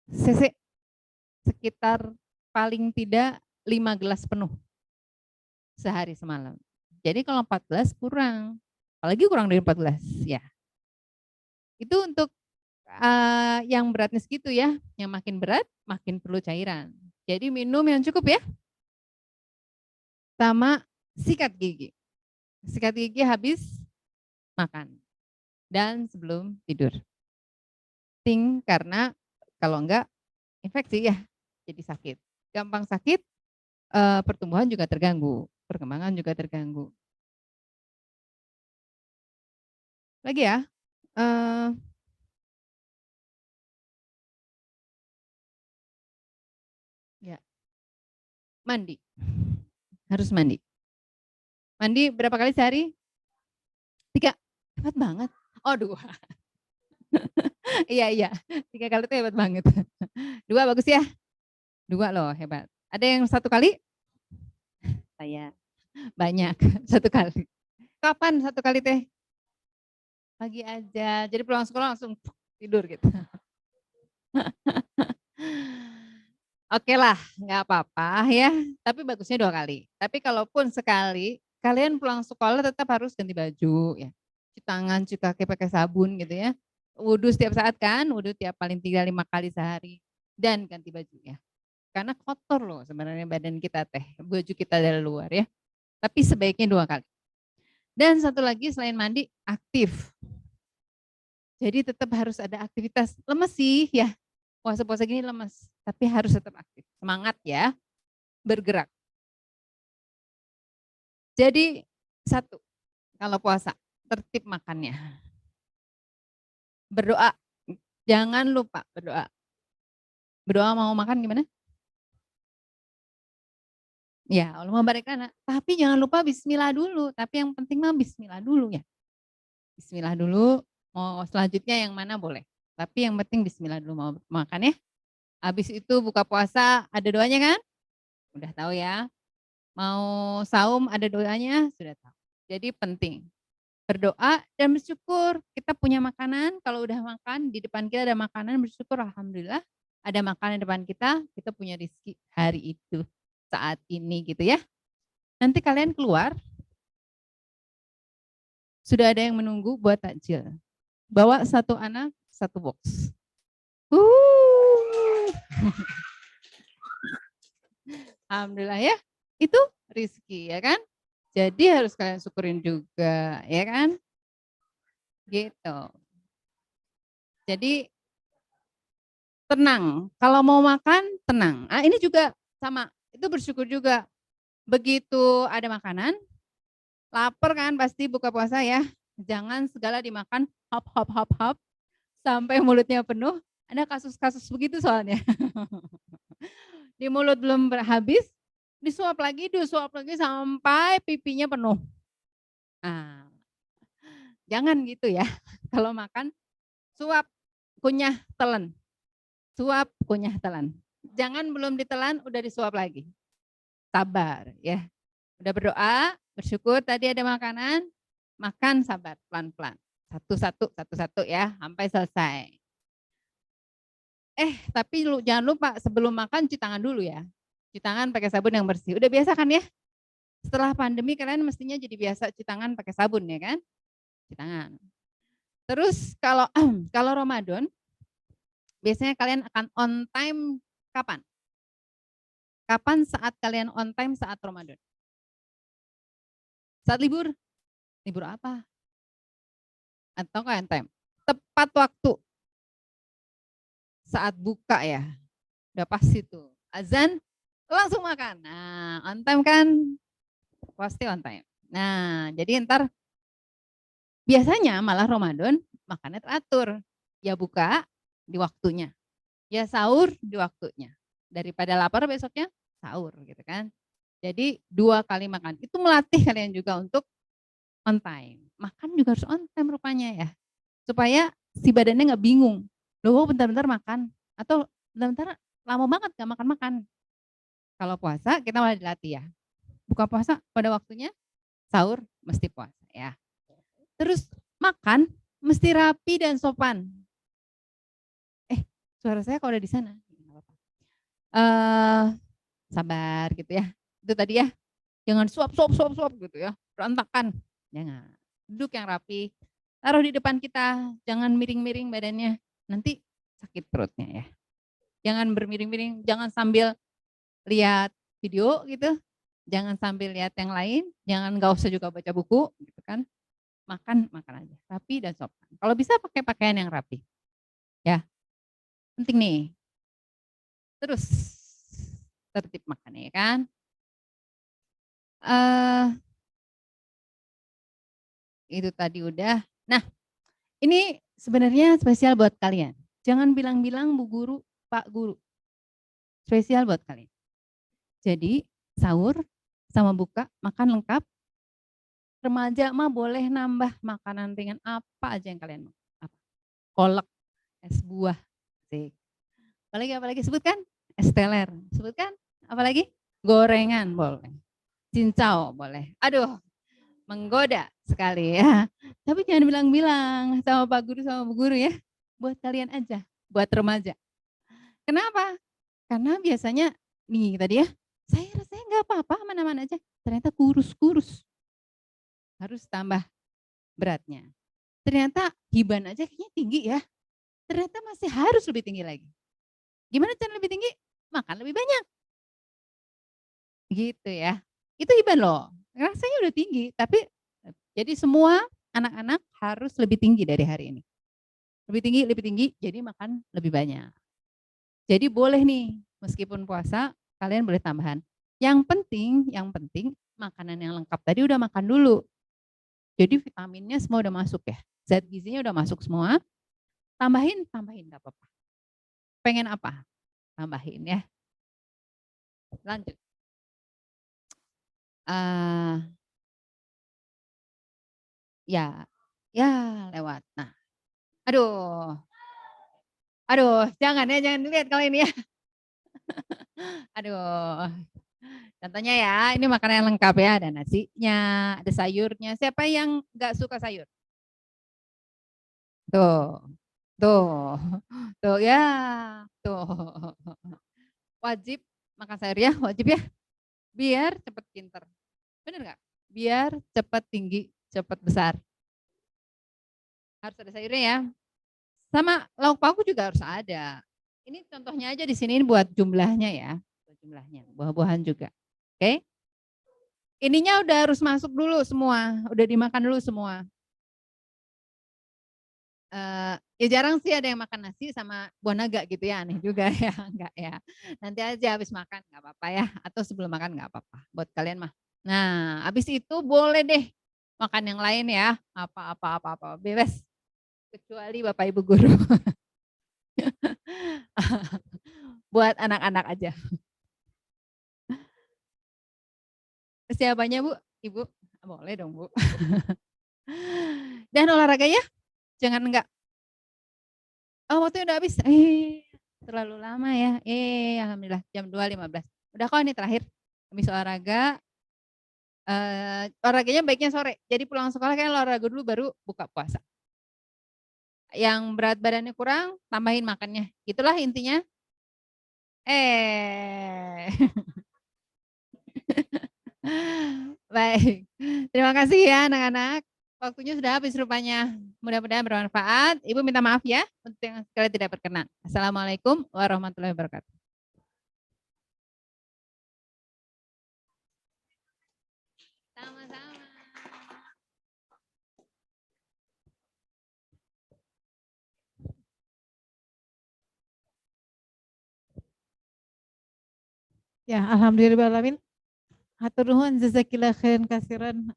cc. Sekitar paling tidak 5 gelas penuh sehari semalam. Jadi kalau 14 kurang. Apalagi kurang dari 14 ya. Itu untuk yang beratnya segitu ya. Yang makin berat makin perlu cairan. Jadi minum yang cukup ya. Sama sikat gigi. Sikat gigi habis makan dan sebelum tidur. Penting karena kalau enggak infeksi ya, jadi sakit. Gampang sakit, pertumbuhan juga terganggu, perkembangan juga terganggu. Lagi ya, ya mandi, harus mandi. Mandi berapa kali sehari? 3, hebat banget. Oh 2. Iya iya, 3 kali itu hebat banget. 2 bagus ya, 2 loh hebat. Ada yang 1 kali? Saya. Banyak, 1 kali. Kapan 1 kali teh? Pagi aja, jadi pulang sekolah langsung tidur gitu. Oke lah, nggak apa-apa ya, tapi bagusnya 2 kali. Tapi kalaupun sekali, kalian pulang sekolah tetap harus ganti baju ya. Cuci tangan, cuci kaki pakai sabun gitu ya. Wudhu setiap saat kan, wudhu tiap paling 3-5 kali sehari. Dan ganti baju ya. Karena kotor loh sebenarnya badan kita teh, baju kita dari luar ya. Tapi sebaiknya 2 kali. Dan satu lagi selain mandi, aktif. Jadi tetap harus ada aktivitas. Lemes sih ya, puasa-puasa gini lemes, tapi harus tetap aktif. Semangat ya, bergerak. Jadi 1, kalau puasa, tertib makannya. Berdoa, jangan lupa berdoa. Berdoa mau makan gimana? Ya, Allahumma barik lana. Tapi jangan lupa bismillah dulu. Tapi yang penting mah bismillah dulu ya. Bismillah dulu, mau selanjutnya yang mana boleh. Tapi yang penting bismillah dulu mau makan ya. Habis itu buka puasa ada doanya kan? Udah tahu ya. Mau saum ada doanya, sudah tahu. Jadi penting berdoa dan bersyukur. Kita punya makanan, kalau udah makan di depan kita ada makanan, bersyukur alhamdulillah ada makanan di depan kita punya rezeki hari itu saat ini gitu ya. Nanti kalian keluar, sudah ada yang menunggu buat takjil. Bawa 1 anak, 1 box. Alhamdulillah ya. Itu rezeki ya kan? Jadi harus kalian syukurin juga ya kan? Gitu. Jadi tenang, kalau mau makan tenang. Ah, ini juga sama, itu bersyukur juga. Begitu ada makanan, lapar kan pasti buka puasa ya. Jangan segala dimakan hop hop hop hop sampai mulutnya penuh. Ada kasus-kasus begitu soalnya. Di mulut belum habis, disuap lagi sampai pipinya penuh. Nah, jangan gitu ya. Kalau makan suap, kunyah, telan. Suap, kunyah, telan. Jangan belum ditelan udah disuap lagi. Sabar ya. Udah berdoa, bersyukur tadi ada makanan, makan sabar pelan-pelan. Satu-satu ya sampai selesai. Tapi jangan lupa sebelum makan cuci tangan dulu ya. Cuci tangan pakai sabun yang bersih. Udah biasa kan ya? Setelah pandemi kalian mestinya jadi biasa cuci tangan pakai sabun ya kan? Cuci tangan. Terus kalau kalau Ramadan biasanya kalian akan on time kapan? Kapan saat kalian on time saat Ramadan? Saat libur? Libur apa? Atau on time? Tepat waktu. Saat buka ya. Udah pasti tuh. Azan langsung makan. Nah, on time kan? Pasti on time. Nah, jadi ntar biasanya malah Ramadan makannya teratur. Ya buka di waktunya. Ya sahur di waktunya. Daripada lapar besoknya sahur gitu kan. Jadi 2 kali makan. Itu melatih kalian juga untuk on time. Makan juga harus on time rupanya ya. Supaya si badannya nggak bingung. Loh bentar-bentar makan. Atau bentar-bentar lama banget gak makan-makan. Kalau puasa kita malah dilatih ya. Buka puasa pada waktunya, sahur mesti puasa ya. Terus makan mesti rapi dan sopan. Suara saya kalau udah di sana. Sabar gitu ya. Itu tadi ya. Jangan suap gitu ya. Berantakan. Jangan. Duduk yang rapi. Taruh di depan kita. Jangan miring-miring badannya. Nanti sakit perutnya ya. Jangan bermiring-miring. Jangan sambil lihat video gitu. Jangan sambil lihat yang lain. Jangan nggak usah juga baca buku gitu kan. Makan aja. Rapi dan sopan. Kalau bisa pakai pakaian yang rapi. Ya. Penting nih. Terus tertib makan ya kan. Itu tadi udah. Nah, ini sebenarnya spesial buat kalian. Jangan bilang-bilang Bu Guru, Pak Guru. Spesial buat kalian. Jadi sahur sama buka makan lengkap. Remaja mah boleh nambah makanan ringan apa aja yang kalian mau. Kolak, es buah. Apalagi sebutkan? Es teler. Sebutkan? Apalagi? Gorengan boleh. cincau boleh. Aduh, menggoda sekali ya. Tapi jangan bilang-bilang sama Pak Guru sama Bu Guru ya. Buat kalian aja, buat remaja. Kenapa? Karena biasanya nih tadi ya, saya rasanya nggak apa-apa, aman-aman aja. Ternyata kurus-kurus. Harus tambah beratnya. Ternyata hiban aja kayaknya tinggi ya. Ternyata masih harus lebih tinggi lagi. Gimana cara lebih tinggi? Makan lebih banyak. Gitu ya. Itu hiban loh. Rasanya udah tinggi, tapi jadi semua anak-anak harus lebih tinggi dari hari ini. Lebih tinggi, jadi makan lebih banyak. Jadi boleh nih, meskipun puasa, kalian boleh tambahan. Yang penting makanan yang lengkap tadi udah makan dulu. Jadi vitaminnya semua udah masuk ya. Zat gizinya udah masuk semua. Tambahin nggak apa-apa. Pengen apa? Tambahin ya. Lanjut. Ya, ya lewat. Nah, aduh, jangan dilihat kalau ini ya. Aduh, contohnya ya, ini makanan yang lengkap ya, ada nasinya, ada sayurnya. Siapa yang nggak suka sayur? Tuh, tuh, tuh ya, tuh. Wajib makan sayur ya, wajib ya. Biar cepet pinter. Bener nggak? Biar cepet tinggi, cepet besar. Harus ada sayurnya ya. Sama lauk pauk juga harus ada. Ini contohnya aja di sini buat jumlahnya ya. Buat jumlahnya, buah-buahan juga. Oke. Ininya udah harus masuk dulu semua, udah dimakan dulu semua. Ya jarang sih ada yang makan nasi sama buah naga gitu ya, aneh juga ya, enggak ya. Nanti aja habis makan nggak apa-apa ya, atau sebelum makan nggak apa-apa buat kalian mah. Nah, habis itu boleh deh makan yang lain ya, apa bebas kecuali Bapak Ibu guru. Buat anak-anak aja. Siapanya Bu? Ibu? Boleh dong Bu. Dan olahraga ya, jangan enggak. Oh waktunya udah habis. Terlalu lama ya. Alhamdulillah jam 2.15. Udah kok ini terakhir. Habis olahraga. Olahraganya baiknya sore. Jadi pulang sekolah kan olahraga dulu baru buka puasa. Yang berat badannya kurang, tambahin makannya. Itulah intinya. Baik. Terima kasih ya anak-anak. Waktunya sudah habis rupanya. Mudah-mudahan bermanfaat. Ibu minta maaf ya untuk yang sekali tidak berkenan. Assalamualaikum warahmatullahi wabarakatuh. Sama-sama. Ya, alhamdulillahirobbilalamin. Hatur nuhun jazakillah khairan kasiran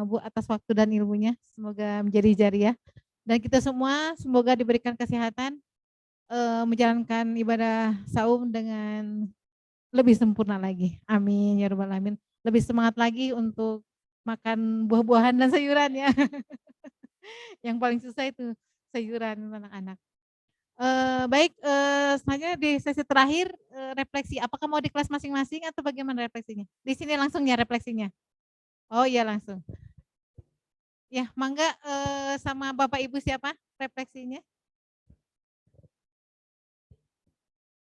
Bu atas waktu dan ilmunya. Semoga menjadi jariah. Dan kita semua semoga diberikan kesehatan menjalankan ibadah saum dengan lebih sempurna lagi. Amin ya rabbal alamin. Lebih semangat lagi untuk makan buah-buahan dan sayuran ya. Yang paling susah itu sayuran anak-anak. Baik, selanjutnya di sesi terakhir refleksi. Apakah mau di kelas masing-masing atau bagaimana refleksinya? Di sini langsung ya refleksinya. Oh iya langsung. Ya, mangga sama Bapak Ibu siapa refleksinya?